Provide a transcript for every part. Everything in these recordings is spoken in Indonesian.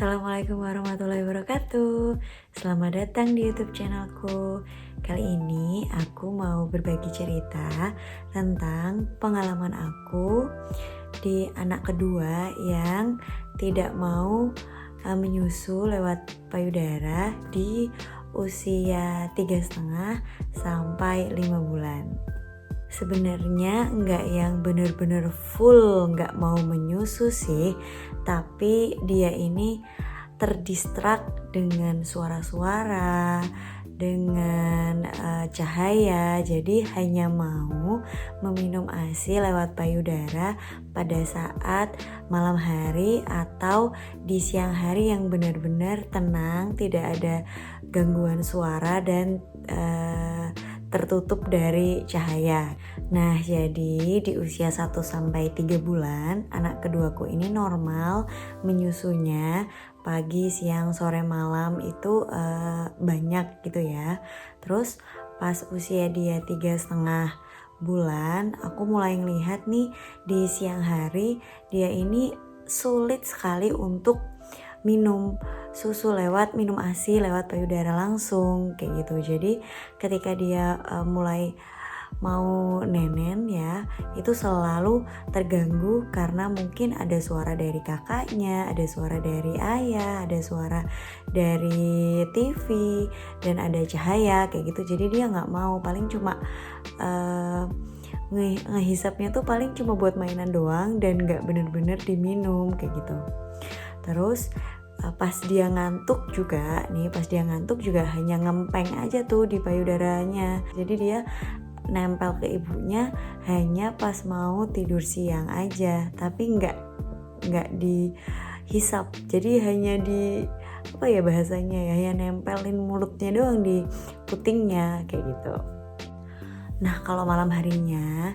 Assalamualaikum warahmatullahi wabarakatuh. Selamat datang di YouTube channelku. Kali ini aku mau berbagi cerita tentang pengalaman aku di anak kedua yang tidak mau menyusu lewat payudara di usia 3,5 sampai 5 bulan. Sebenarnya nggak yang bener-bener full nggak mau menyusu sih, tapi dia ini terdistrak dengan suara-suara, dengan cahaya. Jadi hanya mau meminum ASI lewat payudara pada saat malam hari atau di siang hari yang benar-benar tenang, tidak ada gangguan suara dan tertutup dari cahaya. Nah, jadi di usia 1-3 bulan, anak keduaku ini normal menyusunya pagi, siang, sore, malam itu banyak gitu ya. Terus pas usia dia 3,5 bulan, aku mulai ngelihat nih di siang hari dia ini sulit sekali untuk minum susu minum ASI lewat payudara langsung kayak gitu. Jadi ketika dia mulai mau nenen ya, itu selalu terganggu karena mungkin ada suara dari kakaknya, ada suara dari ayah, ada suara dari TV dan ada cahaya kayak gitu. Jadi dia nggak mau, paling cuma ngehisapnya tuh paling cuma buat mainan doang dan nggak bener-bener diminum kayak gitu. Terus pas dia ngantuk juga hanya ngempeng aja tuh di payudaranya. Jadi dia nempel ke ibunya hanya pas mau tidur siang aja, tapi nggak dihisap. Jadi hanya bahasanya ya, hanya nempelin mulutnya doang di putingnya kayak gitu. Nah, kalau malam harinya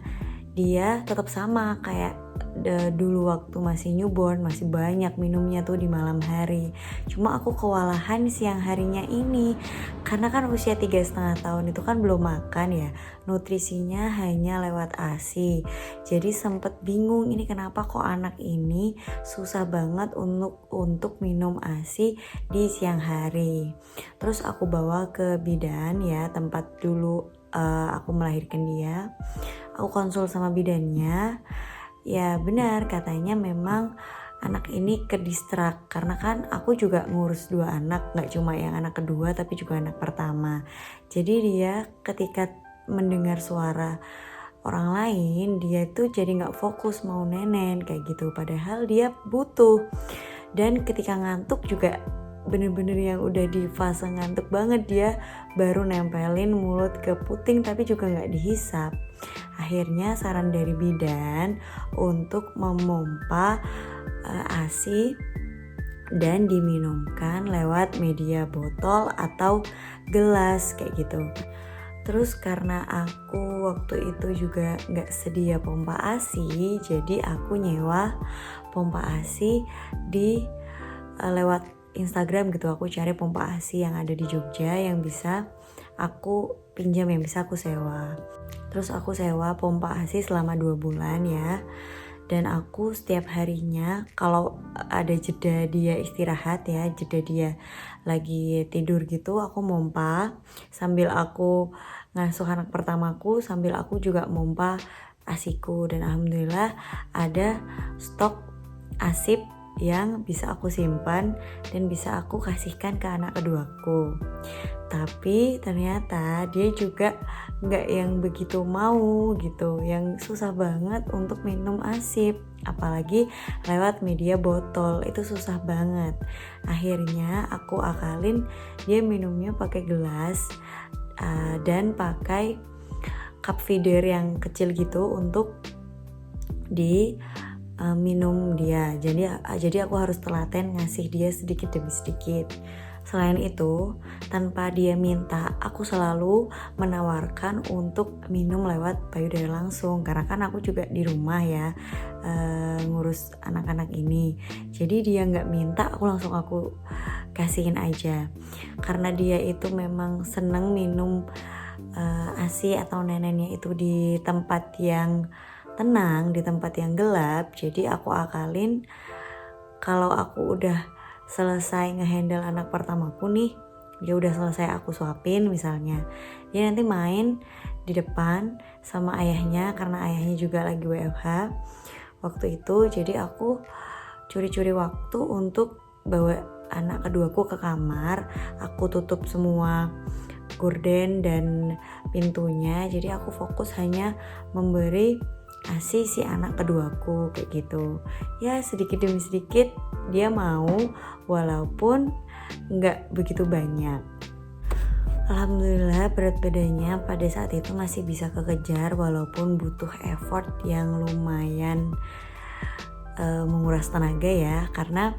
dia tetap sama kayak dulu waktu masih newborn, masih banyak minumnya tuh di malam hari. Cuma aku kewalahan siang harinya ini karena kan usia 3,5 tahun itu kan belum makan ya, nutrisinya hanya lewat ASI. Jadi sempet bingung ini kenapa kok anak ini susah banget untuk minum ASI di siang hari. Terus aku bawa ke bidan ya, tempat dulu aku melahirkan dia. Aku konsul sama bidannya. Ya benar, katanya memang anak ini kedistrak karena kan aku juga ngurus 2 anak, gak cuma yang anak kedua tapi juga anak pertama. Jadi dia ketika mendengar suara orang lain, dia tuh jadi gak fokus mau nenen kayak gitu, padahal dia butuh. Dan ketika ngantuk juga bener-bener yang udah di fase ngantuk banget, dia baru nempelin mulut ke puting tapi juga gak dihisap. Akhirnya saran dari bidan untuk memompa ASI dan diminumkan lewat media botol atau gelas kayak gitu. Terus karena aku waktu itu juga gak sedia pompa ASI, jadi aku nyewa pompa ASI lewat Instagram gitu. Aku cari pompa ASI yang ada di Jogja yang bisa aku pinjam, yang bisa aku sewa. Terus aku sewa pompa ASI selama 2 bulan ya. Dan aku setiap harinya kalau ada jeda dia istirahat ya, jeda dia lagi tidur gitu, aku mompa sambil aku ngasuh anak pertamaku, sambil aku juga mompa ASIku. Dan alhamdulillah ada stok ASIP yang bisa aku simpan dan bisa aku kasihkan ke anak keduaku. Tapi ternyata dia juga gak yang begitu mau gitu, yang susah banget untuk minum ASIP, apalagi lewat media botol, itu susah banget. Akhirnya aku akalin dia minumnya pakai gelas dan pakai cup feeder yang kecil gitu untuk minum dia. Jadi aku harus telaten ngasih dia sedikit demi sedikit. Selain itu, tanpa dia minta, aku selalu menawarkan untuk minum lewat payudara langsung, karena kan aku juga di rumah ya ngurus anak-anak ini. Jadi dia nggak minta, aku kasihin aja. Karena dia itu memang seneng minum ASI atau nenennya itu di tempat yang tenang, di tempat yang gelap. Jadi aku akalin kalau aku udah selesai ngehandle anak pertamaku nih, dia udah selesai aku suapin misalnya, dia nanti main di depan sama ayahnya karena ayahnya juga lagi WFH waktu itu. Jadi aku curi-curi waktu untuk bawa anak keduaku ke kamar, aku tutup semua gorden dan pintunya, jadi aku fokus hanya memberi ASI si anak keduaku kayak gitu. Ya sedikit demi sedikit dia mau, walaupun nggak begitu banyak. Alhamdulillah berat badannya pada saat itu masih bisa kekejar walaupun butuh effort yang lumayan menguras tenaga ya, karena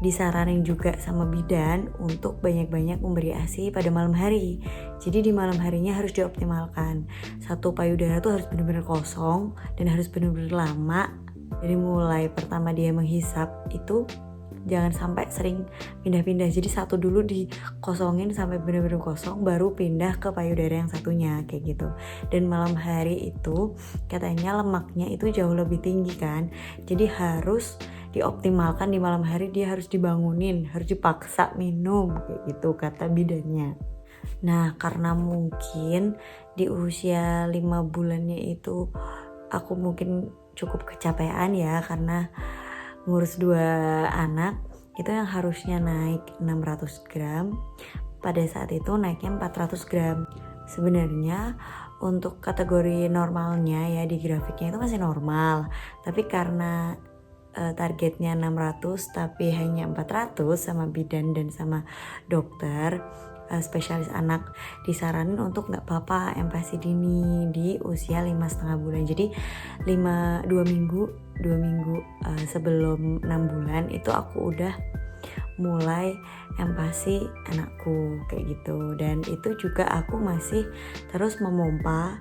disaranin juga sama bidan untuk banyak-banyak memberi ASI pada malam hari. Jadi di malam harinya harus dioptimalkan. Satu payudara tuh harus benar-benar kosong dan harus benar-benar lama. Dari mulai pertama dia menghisap itu jangan sampai sering pindah-pindah. Jadi satu dulu dikosongin sampai benar-benar kosong, baru pindah ke payudara yang satunya kayak gitu. Dan malam hari itu katanya lemaknya itu jauh lebih tinggi kan. Jadi harus dioptimalkan di malam hari, dia harus dibangunin, harus dipaksa minum kayak gitu kata bidannya. Nah karena mungkin di usia 5 bulannya itu aku mungkin cukup kecapean ya, karena ngurus 2 anak itu yang harusnya naik 600 gram pada saat itu naiknya 400 gram. Sebenarnya untuk kategori normalnya ya di grafiknya itu masih normal, tapi karena targetnya 600 tapi hanya 400 sama bidan dan sama dokter spesialis anak disaranin untuk nggak apa-apa empasi dini di usia 5,5 bulan. Jadi 2 minggu sebelum 6 bulan itu aku udah mulai empasi anakku kayak gitu. Dan itu juga aku masih terus memompa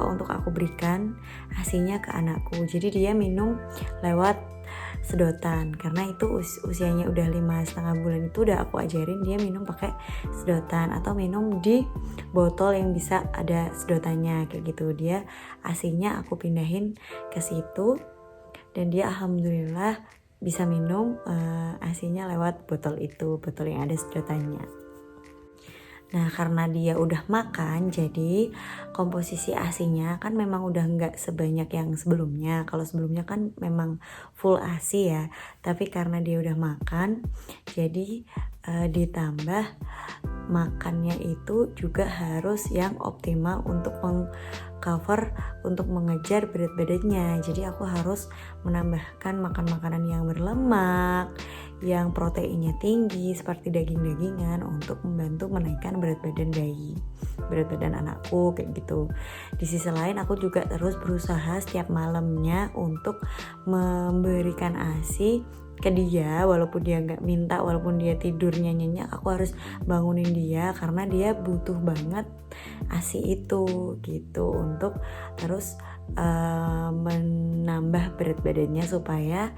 untuk aku berikan ASINya ke anakku. Jadi dia minum lewat sedotan karena itu usianya udah 5,5 bulan, itu udah aku ajarin dia minum pakai sedotan atau minum di botol yang bisa ada sedotannya kayak gitu. Dia ASINya aku pindahin ke situ dan dia alhamdulillah bisa minum ASINya lewat botol itu, botol yang ada sedotannya. Nah karena dia udah makan, jadi komposisi ASINya kan memang udah nggak sebanyak yang sebelumnya. Kalau sebelumnya kan memang full ASI ya, tapi karena dia udah makan, jadi ditambah makannya itu juga harus yang optimal untuk mengcover, untuk mengejar berat badannya. Jadi aku harus menambahkan makan makanan yang berlemak, yang proteinnya tinggi seperti daging-dagingan untuk membantu menaikkan berat badan bayi, berat badan anakku kayak gitu. Di sisi lain aku juga terus berusaha setiap malamnya untuk memberikan ASI ke dia, walaupun dia nggak minta, walaupun dia tidurnya nyenyak, aku harus bangunin dia karena dia butuh banget ASI itu gitu untuk terus menambah berat badannya supaya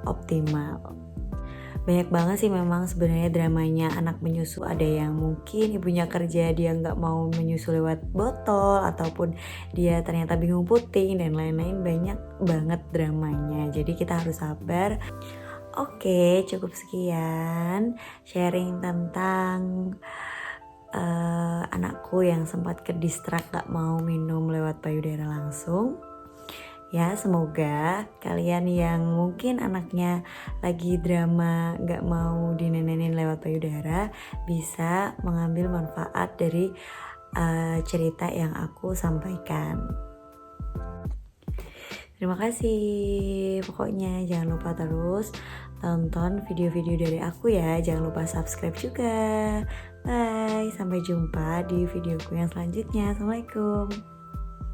optimal. Banyak banget sih memang sebenarnya dramanya anak menyusu. Ada yang mungkin ibunya kerja dia nggak mau menyusu lewat botol, ataupun dia ternyata bingung puting dan lain-lain. Banyak banget dramanya, jadi kita harus sabar. Oke, cukup sekian sharing tentang anakku yang sempat kedistrak gak mau minum lewat payudara langsung. Ya semoga kalian yang mungkin anaknya lagi drama gak mau dinenenin lewat payudara bisa mengambil manfaat dari cerita yang aku sampaikan. Terima kasih. Pokoknya jangan lupa terus tonton video-video dari aku ya. Jangan lupa subscribe juga. Bye. Sampai jumpa di videoku yang selanjutnya. Assalamualaikum.